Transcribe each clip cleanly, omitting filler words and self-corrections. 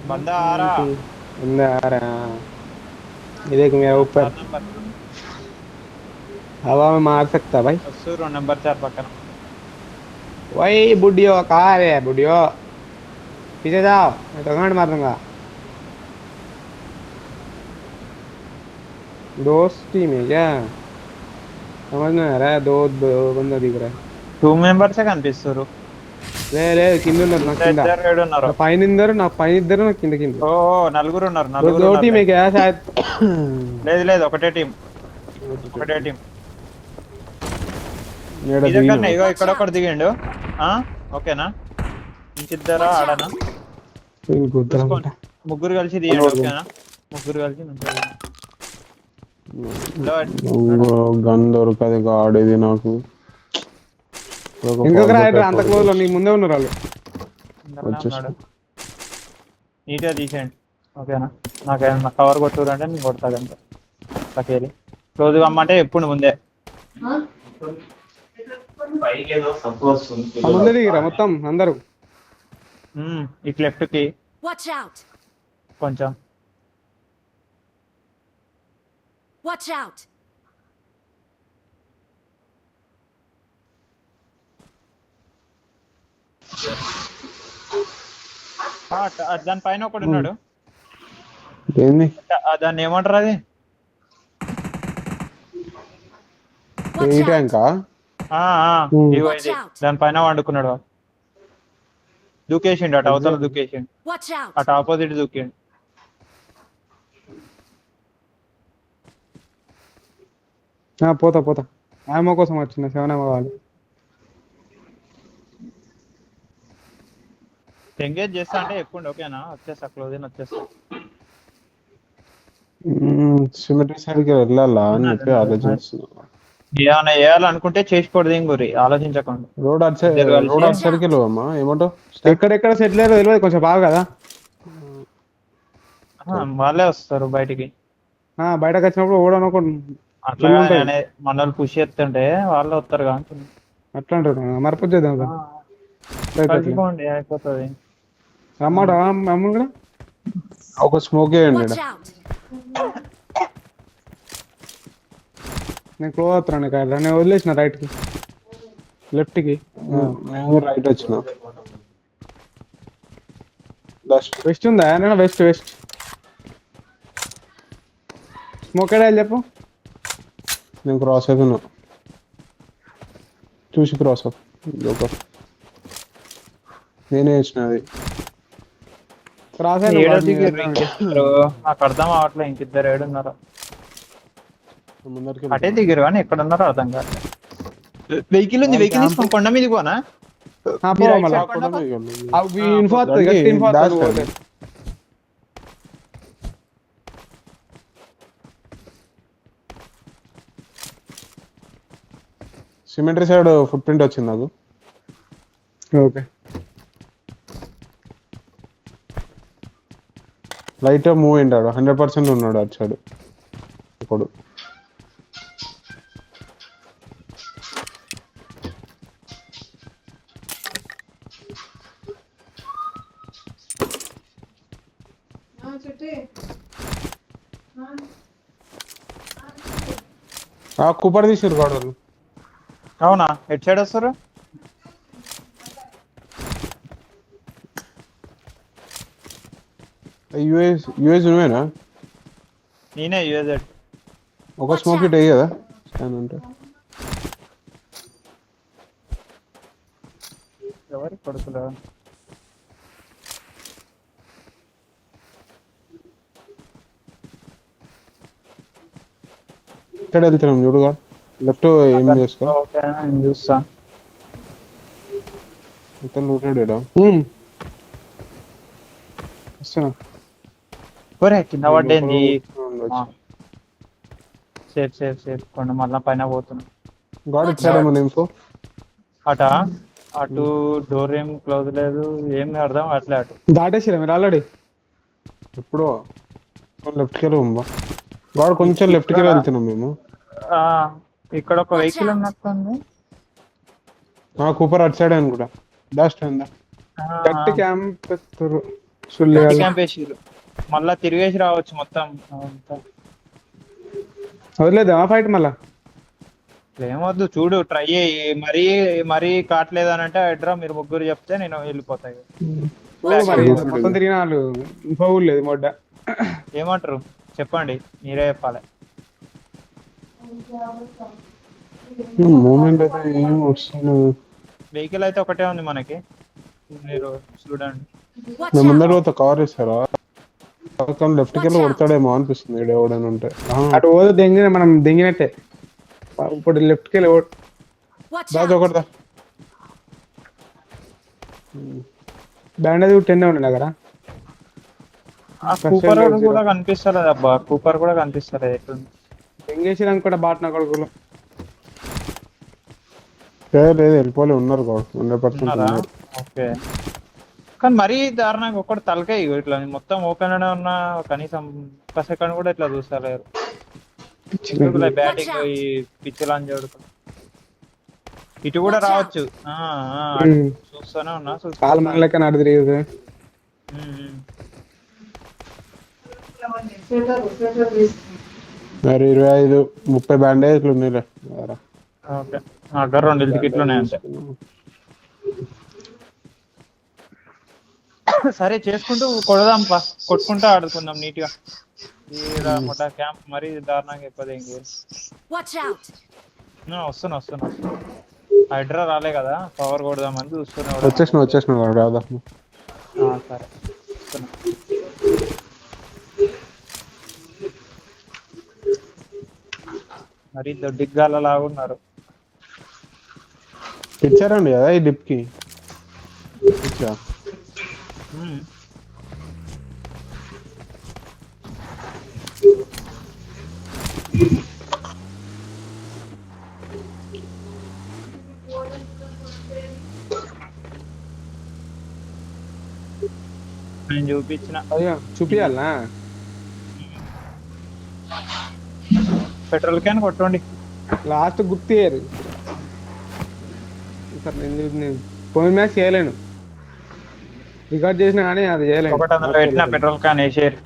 बंदा आ रहा। बंदा आ रहा। ये देख मेरा ऊपर 4 नंबर हवा में मार सकता भाई। वस्तु नंबर 4 पక్కన वही बुढ़ियो कहाँ है बुढ़ियो? पीछे जाओ मैं तो गांड मार दूंगा। दोस्ती में क्या समझ में आ रहा है? दो बंदा दिख रहा है। 2 మెంబర్స్ కనిపిస్తారు ले కింద ఉన్నారు నా ఇంకా కింద ఇద్దరు ఏడు ఉన్నారు నా పైన ఇద్దరు నా పైన ఇద్దరు నా కింద కింద ఓ నలుగురు ఉన్నారు दो నలుగురు दो टीम ఉన్నారులే है क्या शायद? లేదు లేదు ఒకటే టీం ఒకటే టీం ఏడ మీ దిగినా దగ్గరనే ఇగో ఇక్కడ ఒకటి దిగిండు ఆ ఓకేనా ఇంకిద్దరా Watch ఆడనా out! చూసుకోండి గుర్తురాకుంటా ముగ్గురు కలిసి తీయండి ఓకేనా ముగ్గురు కలిసి మంచిగా గన్ దొరకదు ఆడేది నాకు ఇంకొక రాయడు అంత క్లోజ్ లో నీ ముందే ఉన్నారు వాళ్ళు. ఉన్నాడు నీట్గా తీసేయండి ఓకేనా నాకేమన్నా కవర్ కొట్టురంటే నేను కొడతాను అంతే పకేది క్లోజ్ కమ్మంటే ఎప్పుడు ముందే ఆ ముందే దిగిరా మొత్తం అందరూ. ఇటు లెఫ్ట్ కి Watch out! కొంచెం Watch out! దాని పైన ఒకడు ఉన్నాడు ఏంది దాన్ని ఏమంటారు అది Watch ఈ out! ట్యాంకా ఆ, ఇగో ఇది దాని పైన వండుకున్నాడు వాడు. దూకేసిండు అటు అవతల దూకేసిండు Watch out! అటు ఆపోజిట్ దూకిండు పోతా పోతా ఆమె కోసం వచ్చిన 7 ఏమో కావాలి. ఎంగేజ్ చేస్తా అంటే ఎక్కువ ఓకేనా వచ్చేస్తా క్లోజ్ అయిన వచ్చేస్తా సిమెట్రీ సైడ్ కి వెళ్ళాలా అని చెప్పి ఆలోచిస్తున్నా ఏమైనా వేయాలనుకుంటే చేసుకోకూడదు ఏం గురి ఆలోచించకండి రోడ్ అటు సైడ్ ఇద్దరు కలిసి రోడ్ అటు సైడ్కి వెళ్ళవమ్మా ఏమంటావు ఎక్కడెక్కడ సెటిల్ అయ్యారో తెలియదు కొంచెం బాగా కదా. వాళ్ళే వస్తారు బయటికి బయటకు వచ్చినప్పుడు ఓడనుకో అట్లా మనల్ని పుష్ చేస్తుంటే వాళ్ళే వస్తారు కానీ అట్లా అంటారు మరపు చేద్దాం కదా. కలిసిపోండి అయిపోతుంది రమ్మాట అమ్ముడు కూడా ఒక స్మోక్ వేయండి Watch out! నేను క్లోజ్ అవుతున్నాను ఇక్కడ నేను వదిలేసిన రైట్కి లెఫ్ట్కి మేము రైట్ వచ్చిన డస్ట్ వెస్ట్ ఉందా నేను వెస్ట్ వెస్ట్ స్మోక్ వేయాలి చెప్పు. నేను క్రాస్ అవుతున్నా చూసి క్రాస్ అప్ నేనే వేసిన అది క్రాస్ నాకు అర్థం అవట్లే ఇంకిద్దరు ఏడున్నారు ముందరికి అటే దిగారు కానీ ఎక్కడ ఉన్నారో అర్థం కాదు వెహికల్ ఉంది వెహికల్ తీసుకొని కొండ మీదకి పోనా info info cemetery side footprint వచ్చింది నాకు ఓకే లైట్ మూవ్ అయింటాడు 100% ఉన్నాడు అటు సైడ్ ఇప్పుడు కుప్పర్ తీసారు గోడలు అవునా ఎటు సైడ్ వస్తారు యూఎస్ నువ్వేనా నేనే యూఎజెడ్ ఒక స్మోక్ ఇట్ అయ్యి కదా స్కాన్ అంటే ఎవరి కొడుకులు ఇక్కడ వెళ్తున్నాం చూడుగా లెఫ్ట్ ఏం చేసుకో ఓకే నేను చూస్తా మొత్తం లూటెడ్ వస్తున్నా ఒరే కింద పడ్డేంది సేఫ్ సేఫ్ సేఫ్ కొండ మళ్ళా పైన పోతున్నా గాడ్ ఇచ్చాడేమో ఇన్ఫో అట అటు డోర్ ఏం క్లోజ్ లేదు ఏం అర్థం అట్లే అటు దాటేసిరా మీరు ఆల్రెడీ ఎప్పుడో లెఫ్ట్కి వెళ్ళి గాడ్ కొంచెం లెఫ్ట్కి వెళ్తున్నాం మేము ఇక్కడ ఒక వెహికల్ ఉన్నట్టుంది కూపర్ అటు సైడ్ అనుకుంటా డాస్ట్ అయిందా గట్టి క్యాంప్ ఎత్తురు సుల్లి కాదు. క్యాంప్ వేసిర్రు మళ్ళా తిరిగేసి రావచ్చు మొత్తం అంతా. వదిలేద్దామా ఫైట్ మళ్ళా? ఏమొద్దు చూడు ట్రై చేయి. మరీ కావట్లేదనంటే ఎడ్రా మీరు ముగ్గురు చెప్తే నేను వెళ్ళిపోతాయి. చూడు మరి మొత్తం తిరిగిన వాళ్ళు ఇంకో ఊరు లేదు మొడ్డ. ఏమంటారు చెప్పండి, మీరే చెప్పాలి. మూమెంట్ అయితే ఏం వస్తుంది. వెహికల్ అయితే ఒకటే ఉంది మనకి, మీరు చూడండి. Watch నేను ముందర out! పోతే కవర్ ఇస్తారా? లెఫ్ట్కి వెళ్ళి కొడతాడేమో అనిపిస్తుంది ఇక్కడ ఎవడైనా ఉంటే. అటు పోతే మనం దెంగినట్టే. ఇప్పుడు లెఫ్ట్కి వెళ్ళి Watch దాదా out! ఒకటిదా. బ్యాండేజ్ 10 ఉండే కదా. కూపర్ కూడా కనిపిస్తలేదు అబ్బా, కూపర్ కూడా కనిపిస్తలేదు. ఎట్లుంది దెంగేసి కూడా బాట్ నా కొడుకులు లేదు వెళ్ళిపోలే ఉన్నారు 100% ఉన్నారా? ఉన్నారు. ఓకే, కానీ మరీ దారుణంగా ఒక్కటి తలకాయ ఇట్లా మొత్తం ఓపెన్ లోనే ఉన్న కనీసం ఒక సెకండ్ కూడా ఇట్లా చూస్తలేరు. బ్యాటింగ్ ఈ పిచ్చిలని చూడు. ఇటు కూడా రావచ్చు. చూస్తూనే ఉన్నా కాలు మన లెక్క నాడు తిరిగేది. మరి 25-30 బ్యాండేజ్లు ఉన్నాయిలే. ఓకే, అక్కడ 2 టికెట్లు ఉన్నాయి అంతే. సరే చేసుకుంటూ కొడదాంపా, కొట్టుకుంటూ ఆడుకుందాం నీట్ గా. ఈడ మొట్ట క్యాంప్ మరీ దారుణంగా ఎక్కువ Watch out! వస్తున్నా. హైడ్రా రాలే కదా, పవర్ కొడదామని చూస్తున్నా. వచ్చేసిన రాదా. సరే వస్తున్నా. మరి దొడ్డిగ్గాల లాగా ఉన్నారు. ఇచ్చారండి కదా ఈ డిప్ కి. నేను చూపించిన అయ్యో చూపియాలనా? పెట్రోల్ క్యాన్ కొట్టండి. లాస్ట్ గుర్తు చేయరు సార్. నేను పోయిన మ్యాచ్ చేయలేను, రికార్డ్ చేసినా కానీ అది చేయలేను. పెట్టిన పెట్రోల్ క్యాన్ వేసేరు.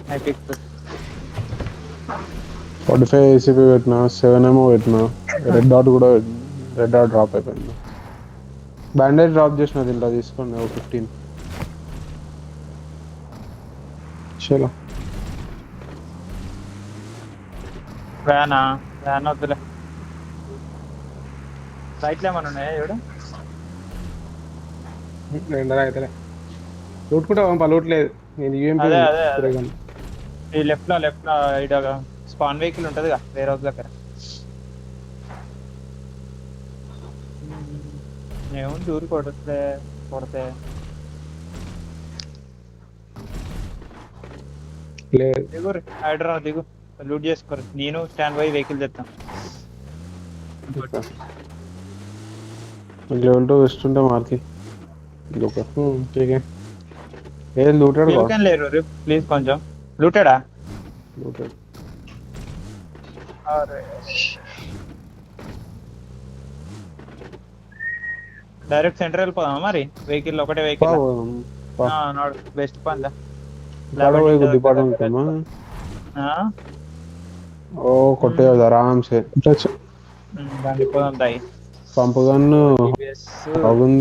45 ఏసీపీ పెట్టినా, 7 ఏమో పెట్టినా, రెడ్ డాట్ కూడా రెడ్ డాట్ డ్రాప్ అయిపోయింది. బ్యాండేజ్ డ్రాప్ చేసిన దీంట్లో తీసుకోండి 15. చలో వ్యాన్ వద్దులే. రైట్లో ఏమన్నా ఉన్నాయా చూడు. రెండరా అయితే లూట్ కూడా పంపా, లూట్ లేదు. నేను అదే ఈ లెఫ్ట్ లో ఇడ స్పాన్ వెహికల్ ఉంటది వేరే రోజు దగ్గర. నేను దూరి కొడితే లేదు. దిగు హైడ్రా, దిగు లూట్ చేసుకోరు. నేను స్టాండ్ బై వెహికల్ చెప్తాను. లెవెల్ 2 ఇస్తుంటే మార్కి ఏం లూటాడు లేరు ప్లీజ్ కొంచెం. లూటాడా? డైరెక్ట్ సెంటర్ వెళ్ళిపోదామా మరి? వెహికల్ ఒకటే వెహికల్ బెస్ట్ పని. ఓ కొట్టేది ఆరామ్సే. దానికి పోదాం తాయి. పంపు గన్ను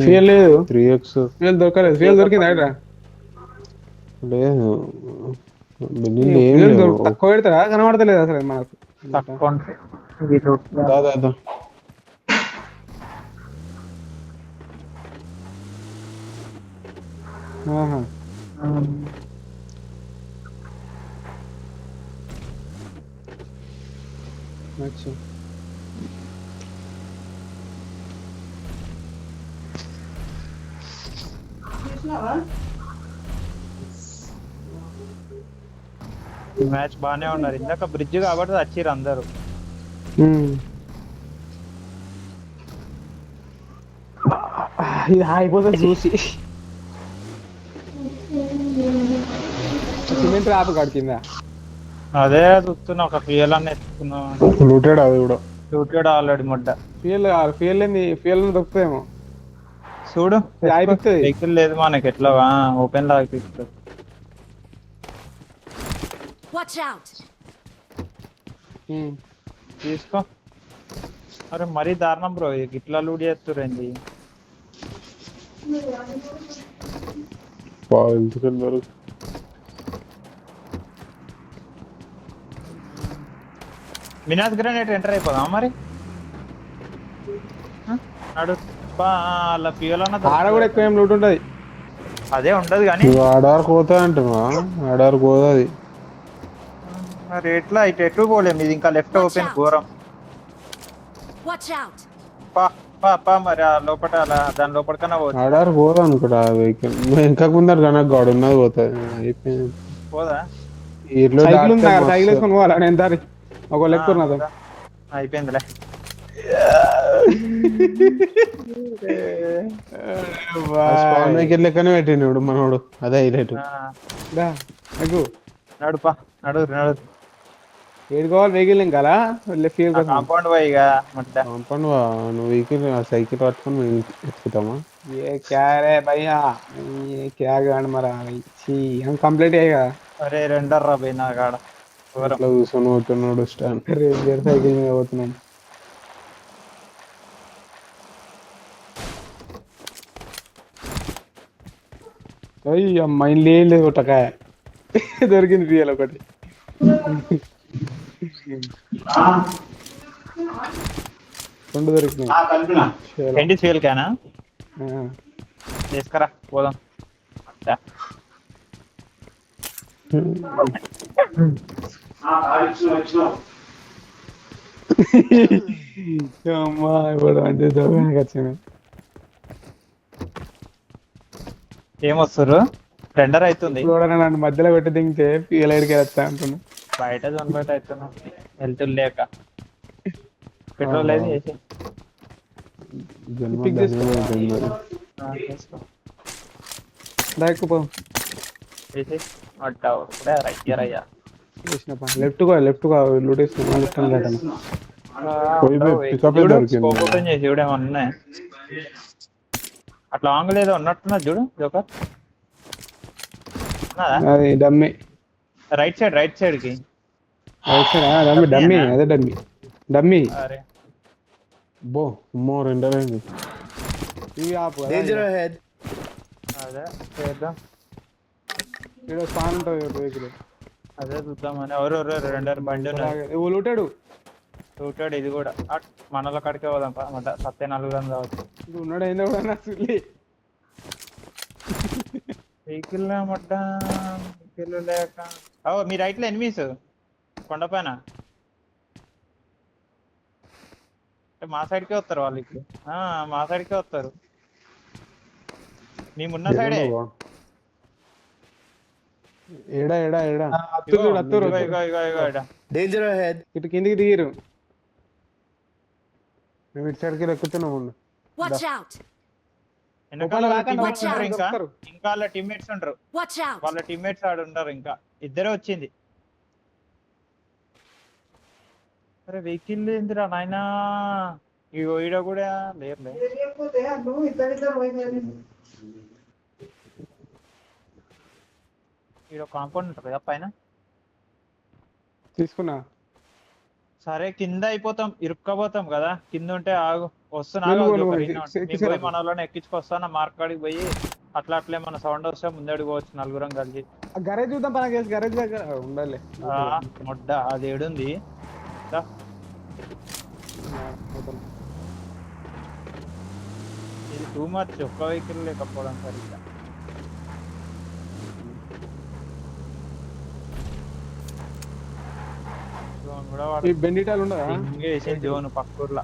ఫ్యూయల్ లేదు, 3x ఫ్యూయల్ దొరకలేదు. ఫ్యూయల్ దొరికింది హైడ్రా? లేదు, తక్కువ పెడతారా? కనబడతలేదు అసలు మనకు. తక్కువ దాదా అచ్చా. మ్యాచ్ బానే ఉన్నారు. ఇందాక బ్రిడ్జ్ కాబట్టి వచ్చిర్రు అందరు. ఇది అయిపోతుంది చూసి. సిమెంట్ రాపు కడికిందా? అదే చూస్తున్నా, ఒక ఫ్యూయల్ అన్న ఎత్తుకున్నా. లూటెడ్ అది కూడా లూటెడ్ ఆల్రెడీ ముడ్డ. ఫ్యూయల్ దొరుకుతాయేమో చూడు అయిపోతుంది. వెహికల్ లేదు మనకి, ఎట్లా ఓపెన్ లో అయిపోతుంది. Watch out! తీసుకో. అరే మరీ దారుణం బ్రో, ఇట్లా లూడ్ చేస్తురండి. ఎందుకు వెళ్ళారు? మినాస్ గ్రానైట్ ఎంటర్ అయిపోదాం మరి. నడు అలా ఫ్యూల్ ఆడ కూడా ఎక్కువ ఏం లూట్ ఉంటది. అదే ఉండదు కానీ నువ్వు ఆడవారికి పోతా అంటున్నా, ఆడవారికి పోతుంది. మరి ఎట్లా ఇటు ఎటు పోలేము, ఇది ఇంకా లెఫ్ట్ ఓపెన్ ఘోరం. Watch out! పా పా పా మరి ఆ లోపల అలా దాని లోపలికన్నా పోవచ్చు. ఆడవారికి పోదా అనుకుంటా ఆ వెహికల్. నువ్వు వెనక ముందర కన్నా గాడు ఉన్నది పోతుంది. అయిపోయింది. పోదా ఇట్లా సైకిల్ ఉంది అక్కడ, సైకిల్ వేసుకొని పోవాలా నేను దారి ఒక లెక్క ఉన్నది. అయిపోయిందిలే. వెహికల్ లెక్కనే పెట్టినాడు మనోడు, అదే హైలైట్. నడుపా నడు నడు. ఏడుకోవాలి వెహికల్ ఇంకా లెఫ్ట్ కాంపౌండ్ పోయిగా మొట్ట. కాంపౌండ్ నువ్వు వెహికల్ సైకిల్ పట్టుకొని మేము ఎక్కుతామా? ये क्या रे भैया, ये क्या गाड़ मरा छी हम कंप्लीट है का అరే రెండర్రా పోయినా కాడ ఘోరం. ఇట్లా కూర్చొని పోతున్నాడు స్టాండ్. रेंजर साइकिल में పోతున్నాం. అయ్య మైండ్ లేదు ఒకటకాయ దొరికింది పియల్ ఒకటి. రెండు దొరికినాయి. ఎండి ఫ్యూల్ క్యానా తీసుకురా పోదాం. అమ్మా ఇప్పుడు అంటే దొంగకి వచ్చింది. ఏమొస్తారు రెండర్ అవుతుంది. నన్ను మధ్యలో పెట్టి దింగితే పియల్ ఎడికి వస్తా అంటున్నా. బయట జోన్ బయట అవుతున్నాం వెళ్తులు లేక. పెట్రోల్ లేదు చేసి లెఫ్ట్ లెఫ్ట్ ఓపెన్ చేసి చూడేమో ఉన్నాయి. అట్లా లాంగ్ లేదో ఉన్నట్టున్నా చూడు జోకర్. అది డమ్మి రైట్ సైడ్ కి డమ్మి అదే డమ్మి డమ్మి. అరే బో రెండరైంది. ఇవి ఆపు Danger ahead. అదే చేద్దాం. ఇక్కడ స్పాన్ ఉంటుంది వెహికల్. అదే చూద్దామని. ఎవరు రెండర్ బండి లూటాడు చూటాడు. ఇది కూడా మనలో కడికే పోదాం మాట. 74 కావచ్చు ఉన్నాడు. ఏందో కూడా వెహికల్ మడ్డ వెహికల్ లేక. మీ రైట్ లో ఎనిమీస్ కొండపైన. మా సైడ్ కే వస్తారు వాళ్ళు ఇప్పుడు. మా సైడ్ కే వస్తారు. మేమున్న సైడే. ఏడా ఏడా ఏడా Danger ahead. ఇటు కిందికి దిగిరు. మేము ఇటు సైడ్కి ఎక్కుతున్నాము. Watch out! వెనకాల వాళ్ళ teammates ఉంటారు. ఇంకా వాళ్ళ టీమ్మేట్స్ ఉంటారు. Watch out! వాళ్ళ టీమ్మేట్స్ ఆడ ఉంటారు. ఇంకా ఇద్దరే వచ్చింది. అరే వెహికల్ ఏందిరా నాయనా. ఈ ఈడ కూడా లేరులే. ఈడ కాంపౌండ్ ఉంటుంది కదా పైన. తీసుకున్నా. సరే కింద అయిపోతాం, ఇరుక్కపోతాం కదా. కింద ఉంటే ఆగు వస్తున్నా. మన వాళ్ళని ఎక్కించుకొస్తాను. మార్క్ కాడికి పోయి అట్లే మన సౌండ్ వస్తే ముందడికి పోవచ్చు నలుగురం కలిసి. గరేజ్ చూద్దాం. గరేజ్ దగ్గర ఉండాలి. మొడ్డ అది ఏడుంది. ఇది టూ మచ్. ఒక్క వెహికల్ లేకపోవడం సరిగ్గా. బెండిటాలు ఉండదా జోన్ పక్కూర్లో.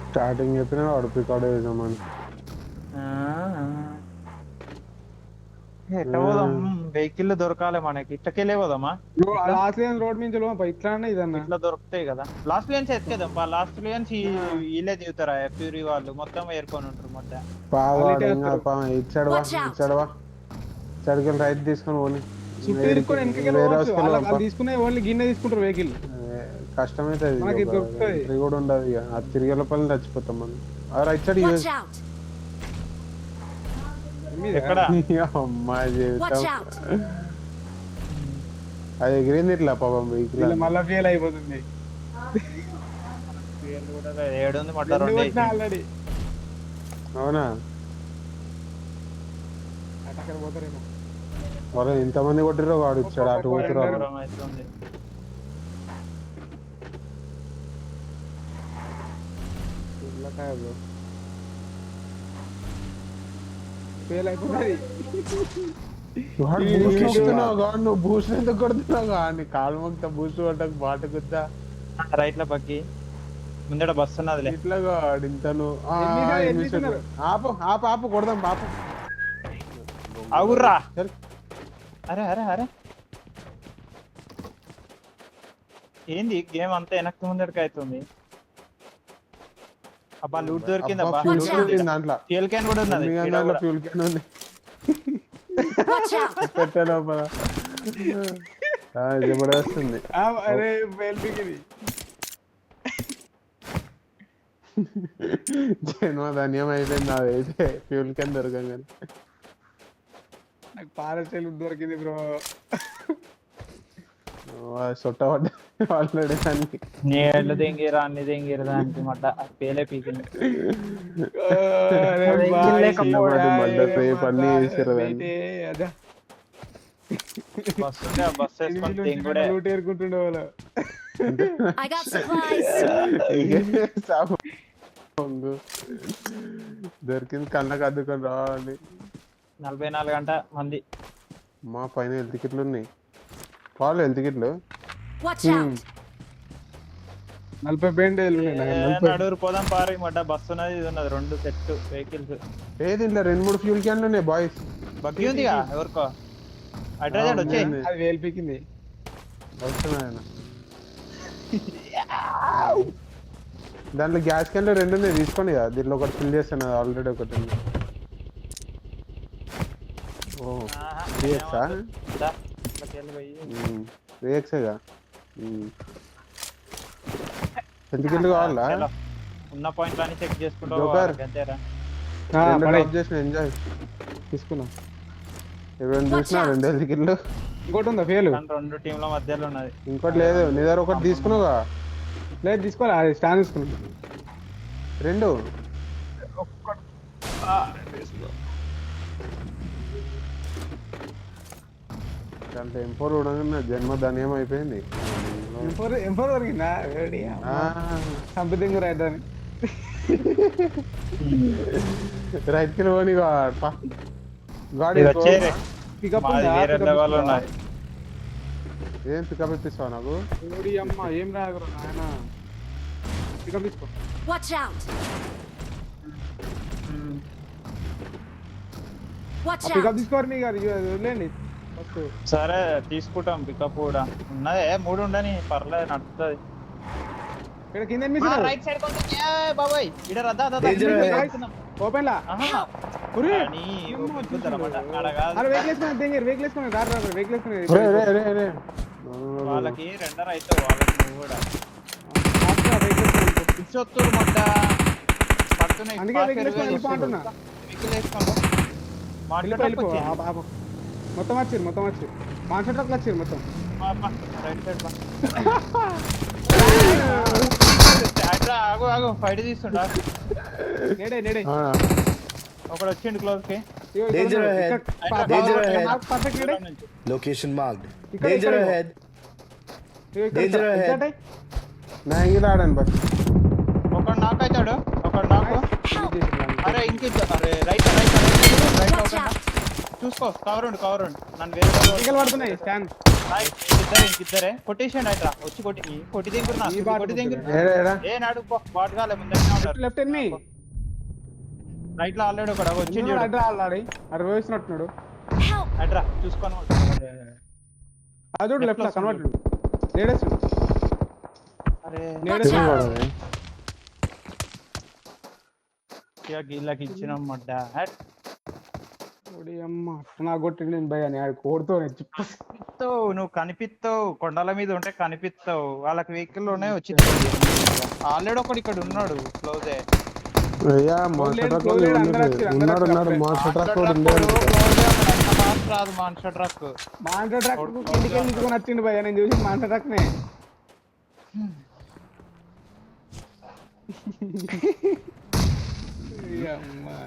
స్టార్టింగ్ చెప్పినా వాడు పికాడ్ వేసామని. ఎట్లా పోదాం? వెహికల్ దొరకాలి మనకి. ఇట్లకెళ్ళే పోదామా? లాస్ట్ లేన్ రోడ్ నుంచి ఇట్లా ఇదన్నా ఇట్లా దొరుకుతాయి కదా. లాస్ట్ లేన్స్ ఎత్తుకేదాం. లాస్ట్ లేన్స్ వీళ్ళే దిగుతారా ఫ్యూరీ వాళ్ళు. మొత్తం ఏర్కొని ఉంటారు. మొత్తం సరిగ్గా రైట్ తీసుకొని పోనీ. తీసుకునే వాళ్ళు గిన్నె తీసుకుంటారు వెహికల్. కష్టమైతే కూడా ఉండదు. ఇక ఆ తిరిగే లోపల చచ్చిపోతాం మనం. రైట్ సైడ్ ఎక్కడ అమ్మాయి జీవితం. అది ఎగిరింది ఇట్లా పాపం వీళ్ళు వెహికల్ మళ్ళా ఫెయిల్ అయిపోతుంది. పేర్లు కూడా లేదు. ఏడుంది మొట్ట రెండు వేసిండు. ఆల్రెడీ అవునా అక్కడ పోతారేమో. వాళ్ళు ఇంతమంది కొట్టిరో వాడు ఇచ్చాడు అటు పోతురా దూరం అవుతుంది. ఫెయిల్ అయిపోతుంది. వాడు బూస్ట్ కొడుతున్నావు కాదు, నువ్వు బూస్ట్ ఎందుకు కొడుతున్నావు కానీ కాలు మొక్త బూస్ట్ కొట్టకు బాట గుద్దా రైట్ లో పక్కి ముందట బస్సు ఉన్నదిలే. ఇట్లా వాడు ఇంత నువ్వు ఆపు ఆపు ఆపు కొడదాం పాపు అవుర్రా. అరే అరే అరే ఏంది గేమ్ అంతా వెనక్కి ముందడికి అవుతుంది. అబ్బా లూట్ దొరికింది. అబ్బా ఫ్యూల్ క్యాన్ ఉంది దాంట్లో, ఫ్యూల్ క్యాన్ కూడా ఉన్నది. దాంట్లో ఫ్యూల్ క్యాన్ ఉంది. Watch out! పెట్టే లోపల జబర్దస్తుంది. అరే ఫెయిల్ బిగింది. జన్మ ధన్యం అయిపోయింది అదైతే ఫ్యూల్ క్యాన్ దొరకంగానే. నాకు పారస్టైల్ దొరికింది బ్రో. సొట్ట పడ్డ ఆల్రెడీ దానికి నీళ్ళు దెంగిరా అన్ని దెంగిరా దానికి మట్ట పేలే పీకింది. పన్నీ వేసారు దాన్ని. బస్సు ఉంటే ఆ బస్సు వేసుకొని తెంగుడే. లూట్ ఏరుకుంటుండే వాళ్ళు. I got supplies. దొరికింది కళ్ళకి అద్దుకొని రావాలి. 44 గంట మంది. మా పైన హెల్త్ కిట్లు ఉన్నాయి. వాళ్ళు హెల్త్ కిట్లు Watch out! 40 బెండేలు నడుగురు పోదాం పారు. మడ్డ బస్సు ఉన్నది ఇది ఉన్నది. 2 సెట్ వెహికల్స్. ఏది ఇంట్లో 2-3 ఫ్యూల్ క్యాన్లు ఉన్నాయి బాయ్స్. బగ్గి ఉందిగా ఎవరికో అడ్రస్ వచ్చే. అది వేలు పీకింది. వస్తున్నాయన దాంట్లో గ్యాస్ క్యాన్లు 2 ఉన్నాయి తీసుకోండి కదా. దీంట్లో ఒకటి ఫిల్ చేస్తాను ఆల్రెడీ ఒకటి ఉంది. ఓ రీఎక్సా రీఎక్సేగా ఎందుకు కావాలా ఉన్న పాయింట్ అని చెక్ చేసుకుంటా. జోకర్. అంతేరా డ్రాప్ చేసిన ఎంజాయ్ తీసుకున్నా. ఎవరైనా చూసినా 2 హెల్త్ కిట్లు. ఇంకోటి ఉందా ఫెయిల్? 2 టీంల మధ్యలో ఉన్నది. ఇంకోటి లేదు నీ దగ్గర ఒకటి తీసుకున్నావుగా. లేదు తీసుకోవాలి. అది స్టాండ్ తీసుకున్నా. 2 దాంట్లో M4 ఉండగానే జన్మ ధన్యం అయిపోయింది. M4 దొరికిందా? సంథింగ్ రైట్ అని రైట్ కి పోనీ గాడి పికప్ వేరే లెవెల్ ఉన్నది. ఏం పికప్ ఇప్పిస్తావా నాకు? అమ్మ ఏం రాగరు నాయన. పికప్ తీసుకో. Watch out! Watch pickup out! తీసుకోరు మీ గారు వదిలేండి. సరే తీసుకుంటాం. పికప్ కూడా ఉన్నదే 3 ఉండని పర్లేదు నడుస్తుంది. ఇక్కడ కింద రైట్ సైడ్ బాబాయ్ ఇడ రద్దా ఓపెన్ లా. వాళ్ళకి రెండర్ అయితే వాళ్ళకి నువ్వు కూడా ఇచ్చొత్తురు మొట్ట పడుతున్నాయి. మొత్తం వచ్చారు మాన్సర్ ట్రక్ వచ్చారు మొత్తం. రైట్ సైడ్ ఆగు ఫైట్ తీస్తుంటా. నేడే ఒకడు వచ్చిండు క్లోజ్ కి. Danger ahead. Danger ahead. Location marked. Danger ahead. Danger ahead. నా ఇంగిల్ ఆడాను బస్. ఒకడు నాక్ అవుతాడు. ఒకడు నాకు. అరే ఇంకిద్దరు. అరే రైట్ చూసుకో. కవర్ ఉండు నన్ను వేరే పడుతున్నాయి స్టాండ్. ఇంకిద్దరే కొట్టేసాడు. అయితే వచ్చి కొట్టి దింగుతున్నా. ఏ నాడు బాట్ కాలే ముందే లెఫ్ట్ ఎన్ని రైట్ లో ఆల్రెడీ ఒకడు వచ్చిండు. అటు వేసినట్టున్నాడు. అడ్రా చూసుకోను. అదే లెఫ్ట్ లో కన్వర్ట్. అరే గీళ్ళకి ఇచ్చినాం మడ్డ. నువ్వు కనిపిస్తావు. కొండల మీద ఉంటే కనిపిస్తావు. వాళ్ళకి వెహికల్ లోనే వచ్చి ఆల్రెడీ ఒకడు ఇక్కడ ఉన్నాడు క్లోజే. ఉన్నాడు మా షట్రాక్ కూడా ఉండేది. ట్రక్ రాదు మాన్షా ట్రక్. మాంటో ట్రక్ కిందికి వెళ్ళి తీసుకొని వచ్చిండు భయ్య, నేను చూసి మాంటో ట్రక్ నే. అమ్మా